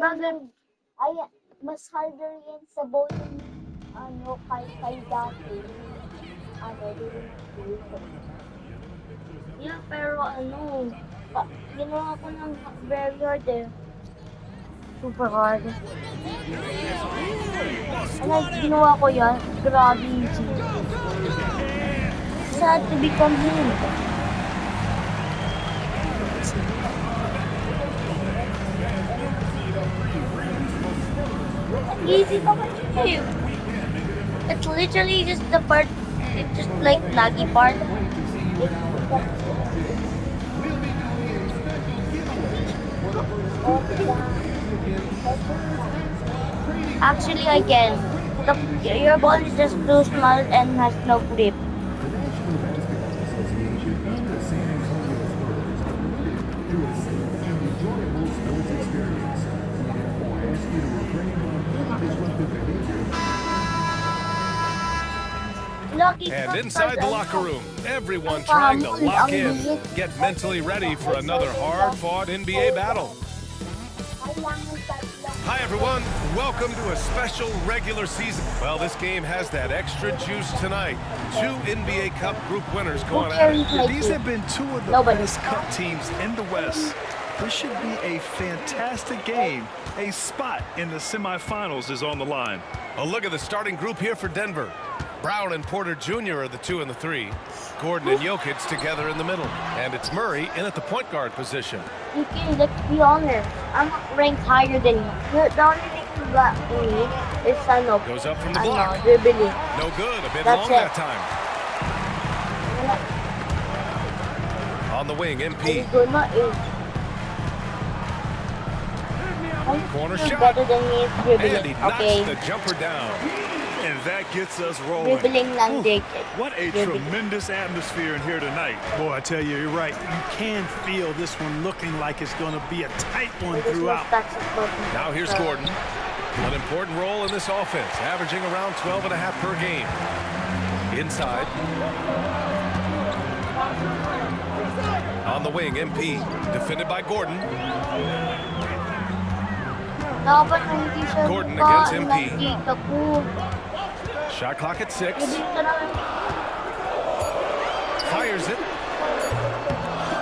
ay, mas harder yan sa bowling, kay dati. During school. Yeah, pero ginawa ko ng very hard eh. Super hard. Ginawa ko yan, grabe easy. Sad to become him. Easy pa kasi. It's literally just the part, it's just like laggy part. Actually, I can. Your ball is just too small and has no grip. And inside the locker room, everyone trying to lock in, get mentally ready for another hard-fought NBA battle. Hi everyone, welcome to a special regular season. Well, this game has that extra juice tonight. 2 NBA Cup group winners going at it. These have been 2 of the best Cup teams in the West. This should be a fantastic game. A spot in the semifinals is on the line. A look at the starting group here for Denver. Brown and Porter Jr. are the 2 and the 3. Gordon and Jokic together in the middle. And it's Murray in at the point guard position. Okay, let's be honest. I'm ranked higher than you. The only thing you got me is Goes up from the block. Dribbling. No good. A bit That's long it. that time. On the wing, MP. Corner shot. Better than me is dribbling. And he knocks the jumper down. And that gets us rolling. Dribbling lang, Jake. What a tremendous atmosphere in here tonight. Boy, I tell you, you're right. You can feel this one looking like it's going to be a tight one throughout. Now here's Gordon. An important role in this offense, averaging around 12.5 per game. Inside. On the wing, MP. Defended by Gordon. Gordon against MP. Shot clock at 6. Fires it.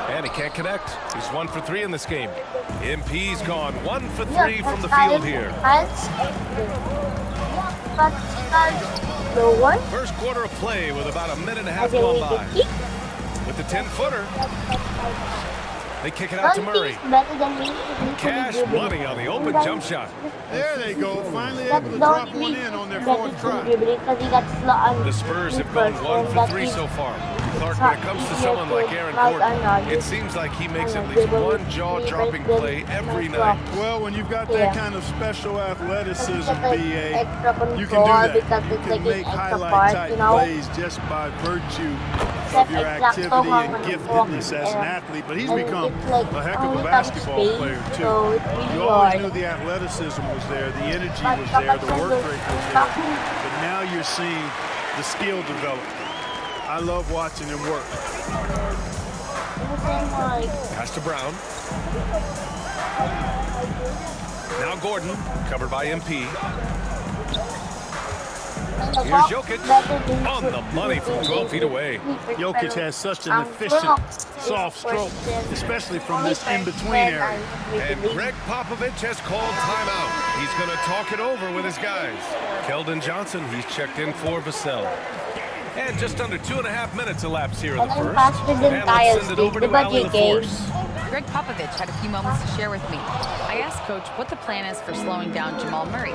And he can't connect. He's 1 for 3 in this game. MP's gone 1 for 3 from the field here. First quarter of play with about a minute and a half gone by. With the 10-footer. They kick it out to Murray. Cash money on the open jump shot. There they go. Finally able to drop one in on their 4th try. The Spurs have gone 1 for 3 so far. Clark, when it comes to someone like Aaron Gordon, it seems like he makes at least one jaw-dropping play every night. Well, when you've got that kind of special athleticism, BA, you can do that. You can make highlight-type plays just by virtue of your activity and giftedness as an athlete. But he's become a heck of a basketball player, too. You always knew the athleticism was there, the energy was there, the work rate was there. But now you're seeing the skill develop. I love watching him work. Pass to Brown. Now Gordon, covered by MP. Here's Jokic on the money from 12 feet away. Jokic has such an efficient, soft stroke, especially from this in-between area. And Greg Popovich has called timeout. He's going to talk it over with his guys. Keldon Johnson, he's checked in for Vassell. And just under 2.5 minutes elapsed here in the first. And let's send it over to Allie LaForce. Greg Popovich had a few moments to share with me. I asked Coach what the plan is for slowing down Jamal Murray.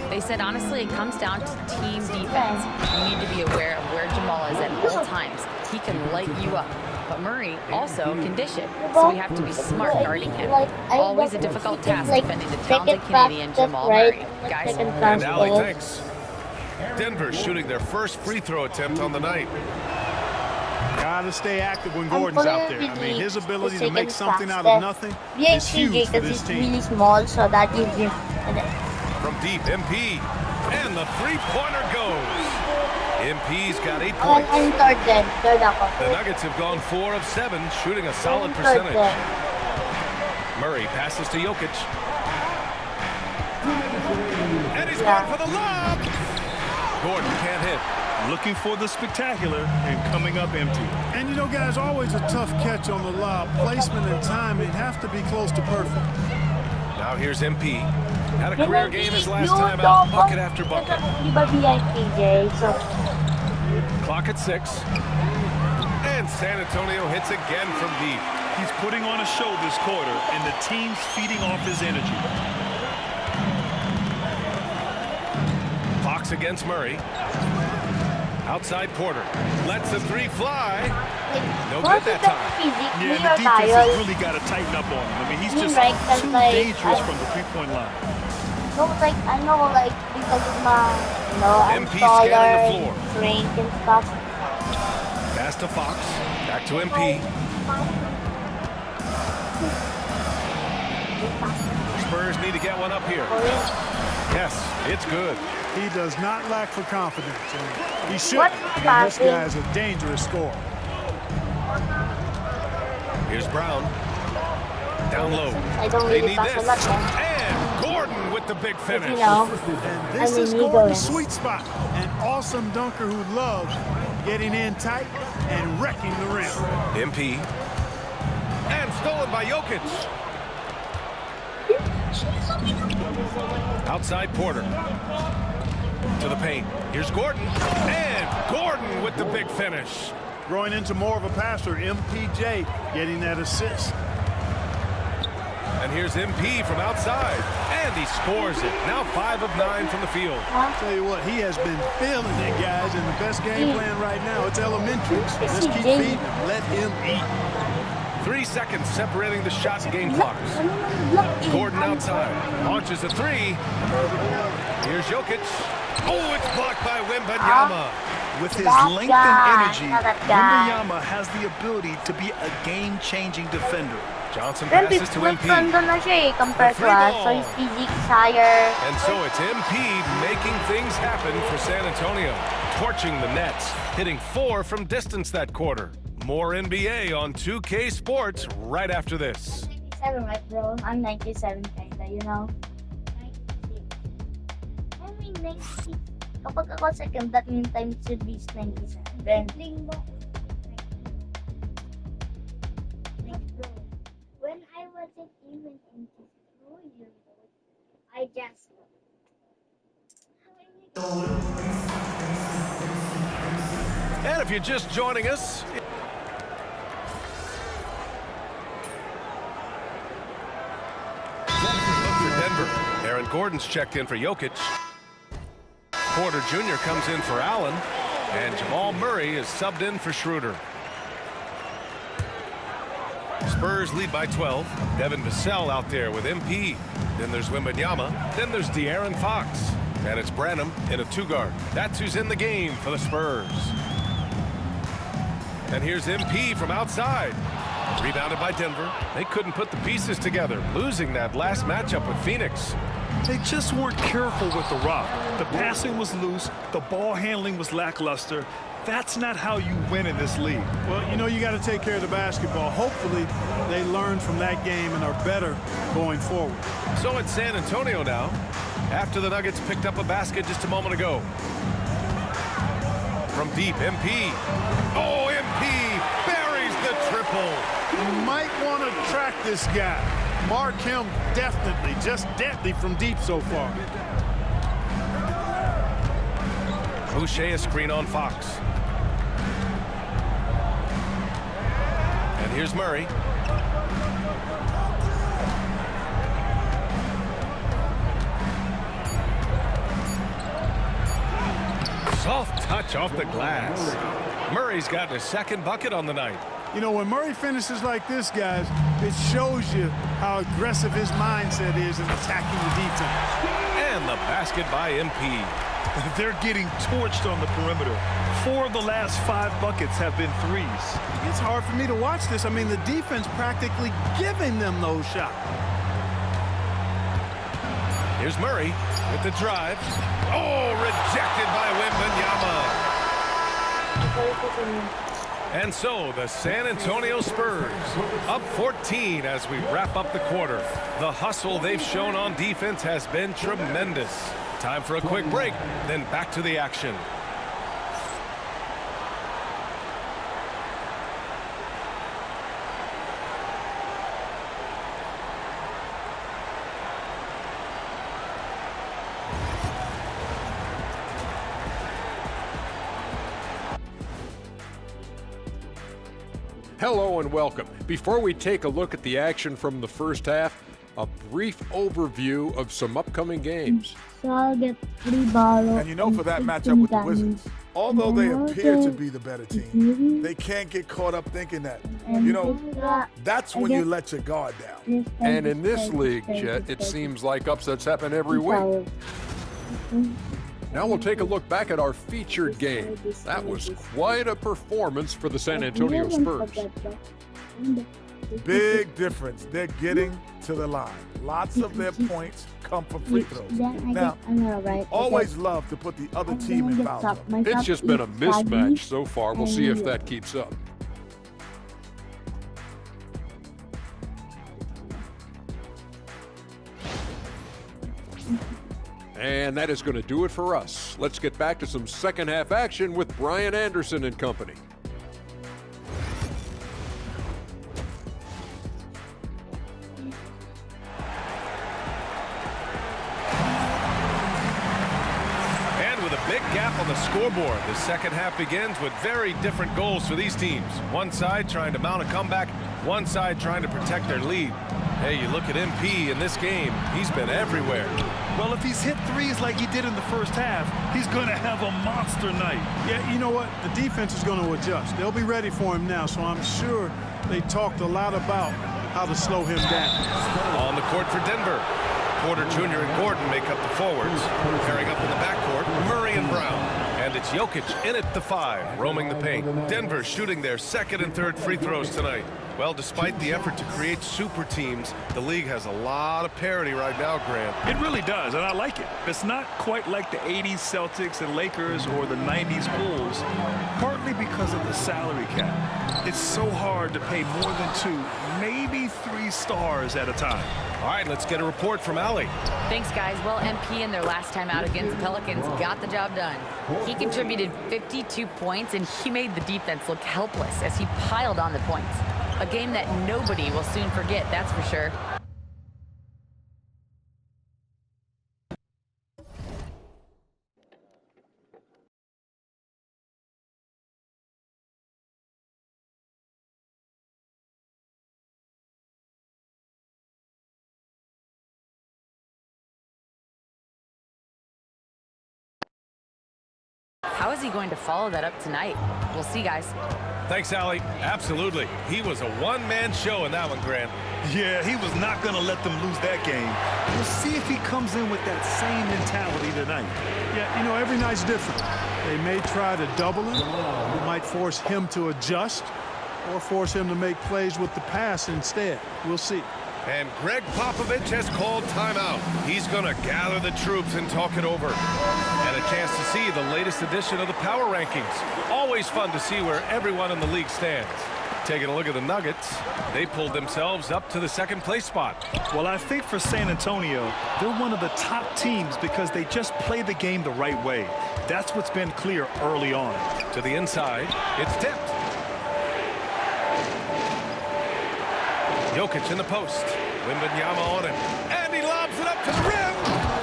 They said, honestly, it comes down to team defense. You need to be aware of where Jamal is at all times. He can light you up. But Murray also can dish it, so we have to be smart guarding him. Always a difficult task defending the talented Canadian Jamal Murray. Guys, and Allie, thanks. Denver shooting their first free throw attempt on the night. Gotta stay active when Gordon's out there. I mean, his ability to make something out of nothing is huge for this team. Really small, so that gives him. From deep, MP, and the three-pointer goes. MP's got 8 points. The Nuggets have gone 4 of 7, shooting a solid percentage. Murray passes to Jokic. And he's going for the lob. Gordon can't hit. Looking for the spectacular and coming up empty. And you know, guys, always a tough catch on the lob. Placement and timing have to be close to perfect. Now here's MP. Had a career game his last time out, bucket after bucket. Clock at 6. And San Antonio hits again from deep. He's putting on a show this quarter, and the team's feeding off his energy. Fox against Murray. Outside Porter. Lets the three fly. No good that time. Yeah, the defense has really got to tighten up on him. I mean, he's just too dangerous from the three-point line. No, like, I know, like, because of my, you know, I'm MP taller scanning the floor. and strength and stuff. Pass to Fox. Back to MP. Spurs need to get one up here. Yes, it's good. He does not lack for confidence. And he should. What This guy is a dangerous scorer. Here's Brown. Down low. I don't They really need pass this. a lot, man. And Gordon with the big finish. You know, And this I mean, is he Gordon's goes. sweet spot. An awesome dunker who loves getting in tight and wrecking the rim. MP. And stolen by Jokic. Outside Porter. To the paint. Here's Gordon. And Gordon with the big finish. Growing into more of a passer, MPJ getting that assist. And here's MP from outside. And he scores it. Now 5 of 9 from the field. Tell you what, he has been feeling it, guys, and the best game plan right now, it's elementary. Let's keep feeding him. Let him eat. 3 seconds separating the shot and game clocks. Gordon outside. Launches a three. Here's Jokic. Oh, it's blocked by Wembanyama. With his That length guy, and energy, not that guy. Wembanyama has the ability to be a game-changing defender. Johnson Then passes to MP. na siya eh, compared to The free us. So ball. his physique is higher. And so it's MP making things happen for San Antonio. Torching the Nets. Hitting 4 from distance that quarter. More NBA on 2K Sports right after this. 97, right, bro? I'm 97 kinda, you know? 96. I mean, 96. Kapag ako second, that means time should be 97. When I wasn't even into school, you know, I just... And if you're just joining us, for Denver, Aaron Gordon's checked in for Jokic. Porter Jr. comes in for Allen. And Jamal Murray is subbed in for Schroeder. Spurs lead by 12. Devin Vassell out there with MP. Then there's Wembanyama. Then there's De'Aaron Fox. And it's Branham in a 2-guard. That's who's in the game for the Spurs. And here's MP from outside. Rebounded by Denver. They couldn't put the pieces together, losing that last matchup with Phoenix. They just weren't careful with the rock. The passing was loose. The ball handling was lackluster. That's not how you win in this league. Well, you know, you got to take care of the basketball. Hopefully, they learn from that game and are better going forward. So it's San Antonio now, after the Nuggets picked up a basket just a moment ago. From deep, MP. Oh, MP buries the triple. You might want to track this guy. Mark him definitely, just deadly from deep so far. Boucher a screen on Fox. And here's Murray. Soft touch off the glass. Murray's gotten his second bucket on the night. You know, when Murray finishes like this, guys, it shows you how aggressive his mindset is in attacking the defense. And the basket by MP. They're getting torched on the perimeter. 4 of the last 5 buckets have been threes. It's hard for me to watch this. I mean, the defense practically giving them those shots. Here's Murray with the drive. Oh, rejected by Wembanyama. And so the San Antonio Spurs up 14 as we wrap up the quarter. The hustle they've shown on defense has been tremendous. Time for a quick break, then back to the action. Hello and welcome. Before we take a look at the action from the first half, a brief overview of some upcoming games. So I'll get 3 balls. And you know, for that matchup with the Wizards, although they appear to be the better team, they can't get caught up thinking that. You know, that's when you let your guard down. And in this league, Jet, it seems like upsets happen every week. Now we'll take a look back at our featured game. That was quite a performance for the San Antonio Spurs. Big difference. They're getting to the line. Lots of their points come from free throws. Now, always love to put the other team in foul trouble. It's just been a mismatch so far. We'll see if that keeps up. And that is going to do it for us. Let's get back to some second half action with Brian Anderson and company. And with a big gap on the scoreboard, the second half begins with very different goals for these teams. One side trying to mount a comeback, one side trying to protect their lead. Hey, you look at MP in this game, he's been everywhere. Well, if he's hit threes like he did in the first half, he's going to have a monster night. Yeah, you know what? The defense is going to adjust. They'll be ready for him now, so I'm sure they talked a lot about how to slow him down. On the court for Denver, Porter Jr. and Gordon make up the forwards. Pairing up in the backcourt, Murray and Brown. And it's Jokic in at the 5, roaming the paint. Denver shooting their second and third free throws tonight. Well, despite the effort to create super teams, the league has a lot of parity right now, Grant. It really does, and I like it. It's not quite like the 80s Celtics and Lakers or the 90s Bulls, partly because of the salary cap. It's so hard to pay more than 2, maybe 3 stars at a time. All right, let's get a report from Allie. Thanks, guys. Well, MP in their last time out against the Pelicans got the job done. He contributed 52 points, and he made the defense look helpless as he piled on the points. A game that nobody will soon forget, that's for sure. How is he going to follow that up tonight? We'll see, guys. Thanks, Allie. Absolutely. He was a one-man show in that one, Grant. Yeah, he was not going to let them lose that game. We'll see if he comes in with that same mentality tonight. Yeah, you know, every night's different. They may try to double him. It might force him to adjust or force him to make plays with the pass instead. We'll see. And Greg Popovich has called timeout. He's going to gather the troops and talk it over. And a chance to see the latest edition of the power rankings. Always fun to see where everyone in the league stands. Taking a look at the Nuggets, they pulled themselves up to the second place spot. Well, I think for San Antonio, they're one of the top teams because they just play the game the right way. That's what's been clear early on. To the inside, it's tipped. Jokic in the post. Wembanyama on him. And he lobs it up to the rim.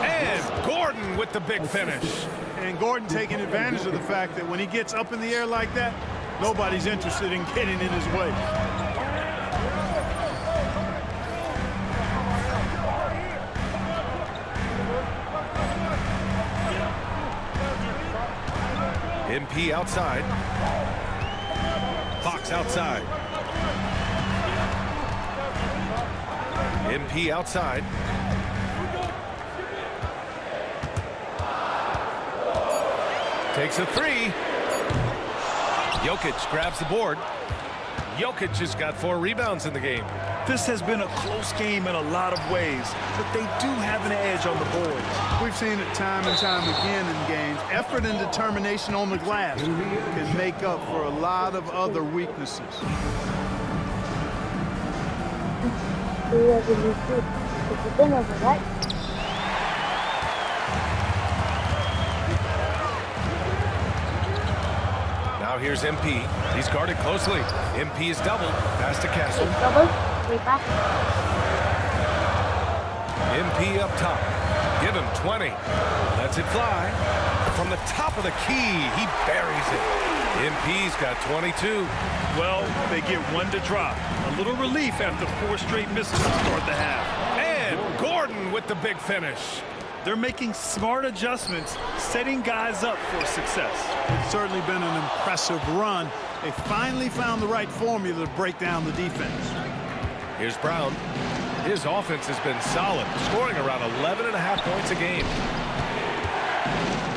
And Gordon with the big finish. And Gordon taking advantage of the fact that when he gets up in the air like that, nobody's interested in getting in his way. MP outside. Fox outside. MP outside. Takes a 3. Jokic grabs the board. Jokic has got 4 rebounds in the game. This has been a close game in a lot of ways, but they do have an edge on the boards. We've seen it time and time again in games. Effort and determination on the glass can make up for a lot of other weaknesses. Now here's MP. He's guarded closely. MP is doubled. Pass to Castle. MP up top. Give him 20. Lets it fly. From the top of the key, he buries it. MP's got 22. Well, they get one to drop. A little relief after 4 straight misses to start the half. And Gordon with the big finish. They're making smart adjustments, setting guys up for success. It's certainly been an impressive run. They finally found the right formula to break down the defense. Here's Brown. His offense has been solid, scoring around 11.5 points a game.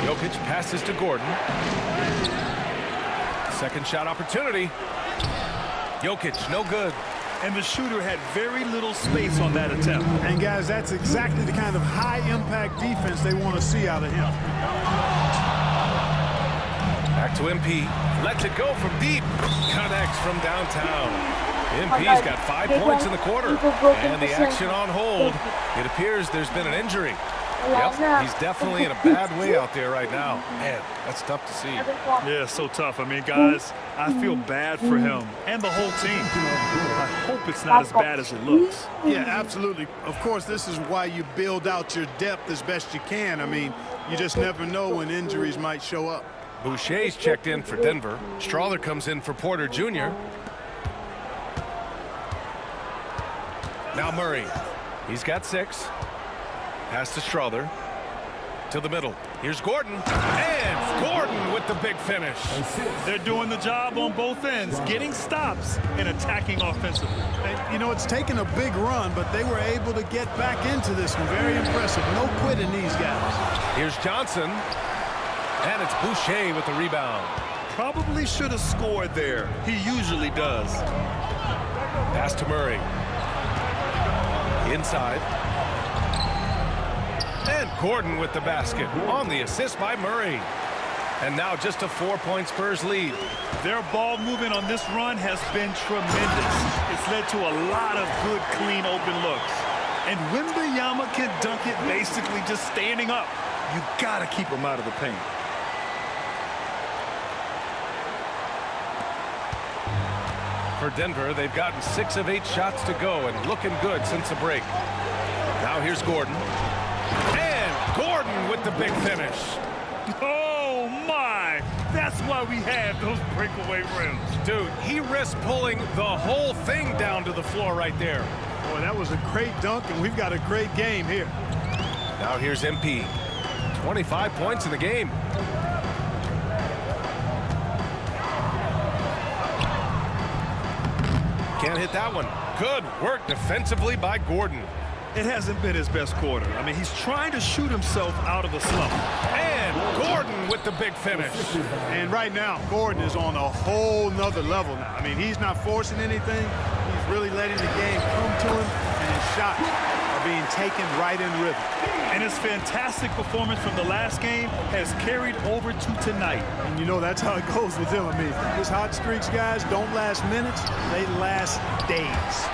Jokic passes to Gordon. Second shot opportunity. Jokic, no good. And the shooter had very little space on that attempt. And guys, that's exactly the kind of high-impact defense they want to see out of him. Back to MP. Lets it go from deep. Connects from downtown. MP's got 5 points in the quarter. And the action on hold. It appears there's been an injury. Yep, he's definitely in a bad way out there right now. Man, that's tough to see. Yeah, so tough. I mean, guys, I feel bad for him and the whole team. I hope it's not as bad as it looks. Yeah, absolutely. Of course, this is why you build out your depth as best you can. I mean, you just never know when injuries might show up. Boucher's checked in for Denver. Strawther comes in for Porter Jr. Now Murray. He's got 6. Pass to Strawther. To the middle. Here's Gordon. And Gordon with the big finish. They're doing the job on both ends, getting stops and attacking offensively. And, you know, it's taken a big run, but they were able to get back into this one. Very impressive. No quitting these guys. Here's Johnson. And it's Boucher with the rebound. Probably should have scored there. He usually does. Pass to Murray. Inside. And Gordon with the basket on the assist by Murray. And now just a 4-point Spurs lead. Their ball movement on this run has been tremendous. It's led to a lot of good, clean, open looks. And Wembanyama can dunk it basically just standing up. You got to keep him out of the paint. For Denver, they've gotten 6 of 8 shots to go and looking good since the break. Now here's Gordon. And Gordon with the big finish. Oh, my. That's why we have those breakaway rims. Dude, he risked pulling the whole thing down to the floor right there. Boy, that was a great dunk, and we've got a great game here. Now here's MP. 25 points in the game. Can't hit that one. Good work defensively by Gordon. It hasn't been his best quarter. I mean, he's trying to shoot himself out of a slump. And Gordon with the big finish. And right now, Gordon is on a whole nother level now. I mean, he's not forcing anything. He's really letting the game come to him, and his shots are being taken right in rhythm. And his fantastic performance from the last game has carried over to tonight. And you know, that's how it goes with him. I mean, his hot streaks, guys, don't last minutes. They last days.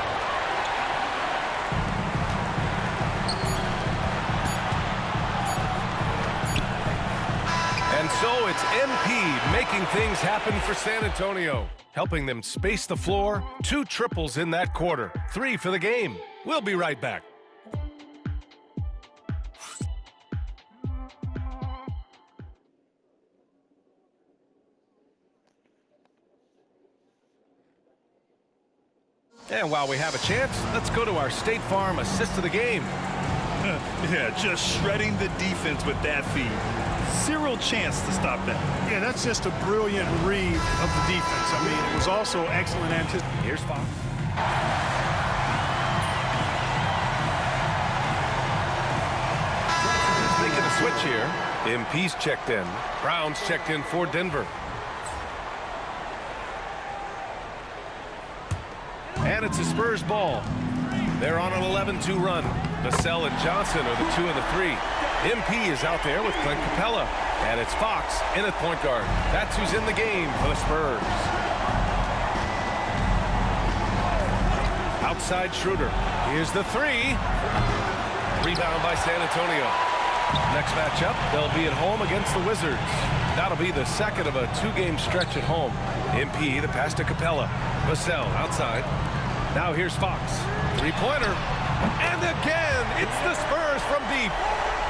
And so it's MP making things happen for San Antonio, helping them space the floor. 2 triples in that quarter, 3 for the game. We'll be right back. And while we have a chance, let's go to our State Farm assist of the game. Yeah, just shredding the defense with that feed. Zero chance to stop that. Yeah, that's just a brilliant read of the defense. I mean, it was also excellent anticipation. Here's Fox. Making a switch here. MP's checked in. Brown's checked in for Denver. And Again, it's a Spurs ball. They're on an 11-2 run. Vassell and Johnson are the 2 and the 3. MP is out there with Clint Capella. And it's Fox in at point guard. That's who's in the game for the Spurs. Outside Schroeder. Here's the 3. Rebound by San Antonio. Next matchup, they'll be at home against the Wizards. That'll be the second of a 2-game stretch at home. MP, the pass to Capella. Vassell outside. Now here's Fox. 3-pointer. And again, it's the Spurs from deep.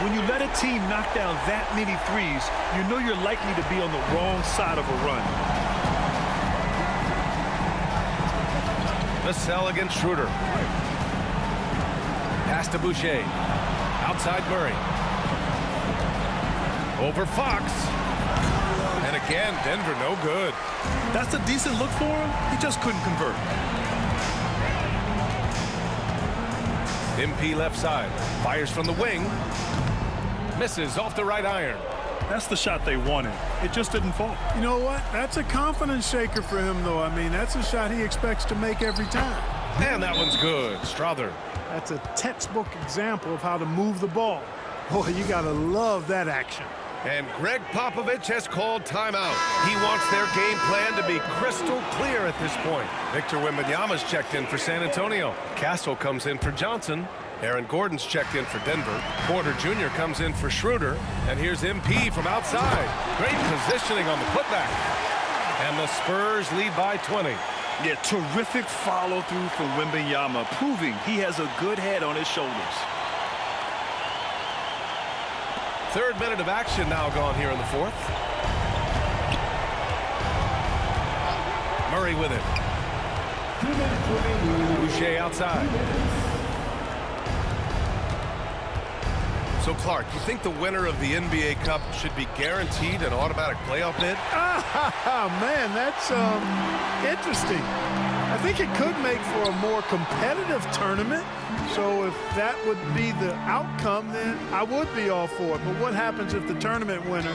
When you let a team knock down that many threes, you know you're likely to be on the wrong side of a run. Vassell against Schroeder. Pass to Boucher. Outside Murray. Over Fox. And again, Denver no good. That's a decent look for him. He just couldn't convert. MP left side. Fires from the wing. Misses off the right iron. That's the shot they wanted. It just didn't fall. You know what? That's a confidence shaker for him, though. I mean, that's a shot he expects to make every time. And that one's good. Strother. That's a textbook example of how to move the ball. Boy, you got to love that action. And Greg Popovich has called timeout. He wants their game plan to be crystal clear at this point. Victor Wembanyama's checked in for San Antonio. Castle comes in for Johnson. Aaron Gordon's checked in for Denver. Porter Jr. comes in for Schroeder. And here's MP from outside. Great positioning on the putback. And the Spurs lead by 20. Yeah, terrific follow-through for Wembanyama, proving he has a good head on his shoulders. Third minute of action now gone here in the fourth. Murray with it. Boucher outside. So, Clark, you think the winner of the NBA Cup should be guaranteed an automatic playoff bid? Man, that's interesting. I think it could make for a more competitive tournament. So if that would be the outcome, then I would be all for it. But what happens if the tournament winner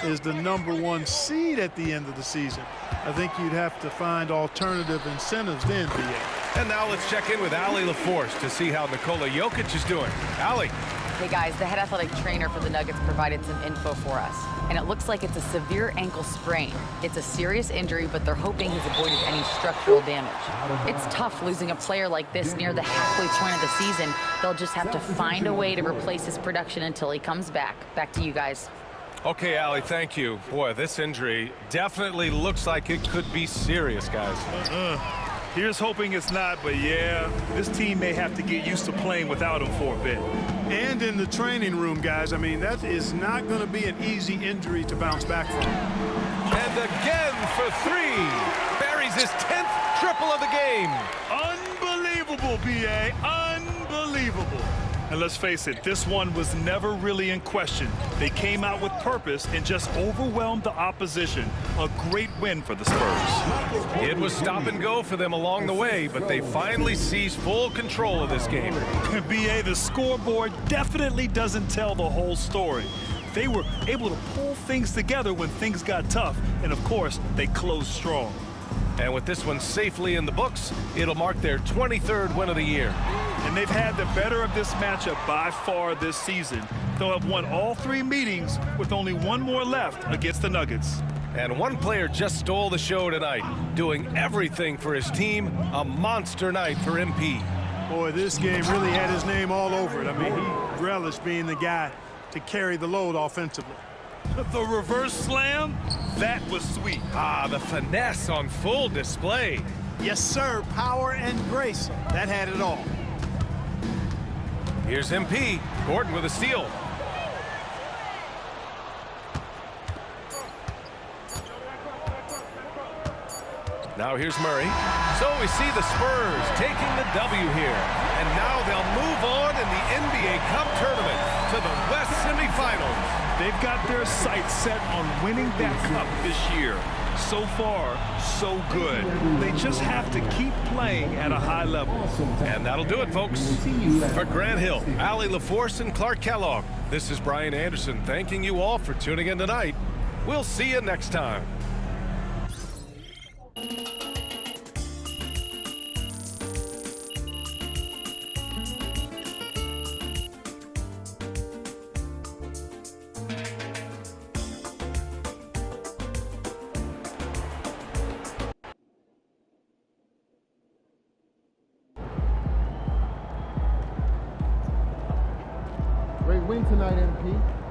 is the #1 seed at the end of the season? I think you'd have to find alternative incentives then, BA. And now let's check in with Allie LaForce to see how Nikola Jokic is doing. Allie. Hey guys, the head athletic trainer for the Nuggets provided some info for us, and it looks like it's a severe ankle sprain. It's a serious injury, but they're hoping he's avoided any structural damage. It's tough losing a player like this near the halfway point of the season. They'll just have to find a way to replace his production until he comes back. Back to you guys. Okay, Allie, thank you. Boy, this injury definitely looks like it could be serious, guys. Here's hoping it's not, but yeah, this team may have to get used to playing without him for a bit. And in the training room, guys, I mean, that is not going to be an easy injury to bounce back from. And again for 3. Buries his 10th triple of the game. Unbelievable, B.A. Unbelievable. And let's face it, this one was never really in question. They came out with purpose and just overwhelmed the opposition. A great win for the Spurs. It was stop and go for them along the way, but they finally seized full control of this game. B.A., the scoreboard definitely doesn't tell the whole story. They were able to pull things together when things got tough, and of course, they closed strong. And with this one safely in the books, it'll mark their 23rd win of the year. And they've had the better of this matchup by far this season. They'll have won all 3 meetings with only one more left against the Nuggets. And one player just stole the show tonight, doing everything for his team. A monster night for MP. Boy, this game really had his name all over it. I mean, he relished being the guy to carry the load offensively. The reverse slam, that was sweet. Ah, the finesse on full display. Yes, sir. Power and grace. That had it all. Here's MP. Gordon with a steal. Now here's Murray. So we see the Spurs taking the W here. And now they'll move on in the NBA Cup tournament to the West semifinals. They've got their sights set on winning that cup this year. So far, so good. They just have to keep playing at a high level. And that'll do it, folks. For Grant Hill, Allie LaForce, and Clark Kellogg, this is Brian Anderson thanking you all for tuning in tonight. We'll see you next time. win tonight, MP.